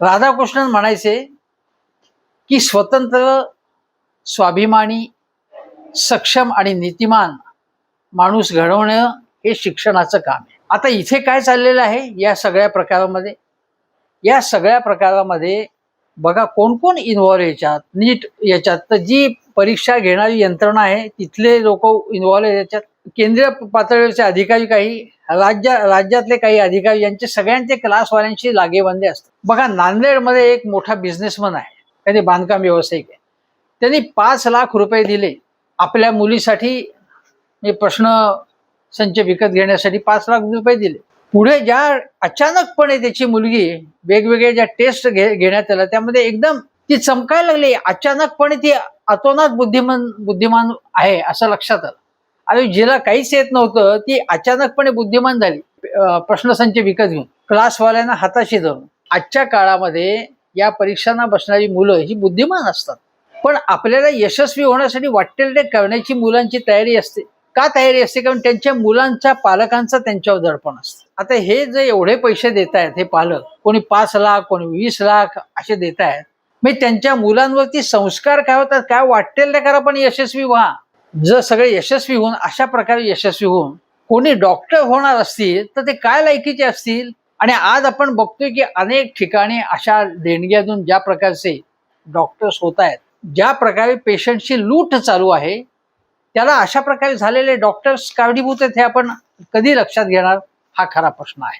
राधाकृष्णन म्हणायचे की स्वतंत्र, स्वाभिमानी, सक्षम आणि नीतिमान माणूस घडवणं हे शिक्षणाचं काम आहे. आता इथे काय चाललेलं आहे या सगळ्या प्रकारामध्ये बघा कोण कोण इन्व्हॉल्व याच्यात. नीट याच्यात तर जी परीक्षा घेणारी यंत्रणा आहे तिथले लोक इन्व्हॉल्व याच्यात, केंद्रीय पातळीवरचे अधिकारी, काही राज्यातले काही अधिकारी, यांचे सगळ्यांचे क्लासवाल्यांशी लागेबांधे असतात. बघा नांदेडमध्ये एक मोठा बिझनेसमन आहे, त्याने बांधकाम व्यावसायिक आहे. त्यांनी 5 लाख रुपये दिले आपल्या मुलीसाठी, प्रश्न संच विकत घेण्यासाठी 5 लाख रुपये दिले. पुढे ज्या अचानकपणे त्याची मुलगी वेगवेगळ्या ज्या टेस्ट घेण्यात आल्या त्यामध्ये एकदम ती चमकायला लागली. अचानकपणे ती अतोनात बुद्धिमान आहे असं लक्षात आलं. आणि जिला काहीच येत नव्हतं ती अचानकपणे बुद्धिमान झाली, प्रश्नसंच विकत घेऊन, क्लासवाल्यांना हाताशी धरून. आजच्या काळामध्ये या परीक्षांना बसणारी मुलं ही बुद्धिमान असतात, पण आपल्याला यशस्वी होण्यासाठी वाटेल ते करण्याची मुलांची तयारी असते. का तयारी असते? कारण त्यांच्या मुलांच्या पालकांचं त्यांच्यावर दडपण असतं. आता हे जे एवढे पैसे देत आहेत हे पालक, कोणी 5 लाख, कोणी 20 लाख असे देत आहेत, मग त्यांच्या मुलांवरती संस्कार काय होतात? काय वाटेल ते करा पण यशस्वी व्हा. जर सगळे यशस्वी होऊन अशा प्रकारे यशस्वी होऊन कोणी डॉक्टर होणार असतील तर ते काय लायकीचे असतील. आणि आज आपण बघतोय की अनेक ठिकाणी अशा देणग्यातून ज्या प्रकारचे डॉक्टर्स होत आहेत, ज्या प्रकारे पेशंटची लूट चालू आहे, त्याला अशा प्रकारे झालेले डॉक्टर्स कारणीभूत आहेत हे आपण कधी लक्षात घेणार हा खरा प्रश्न आहे.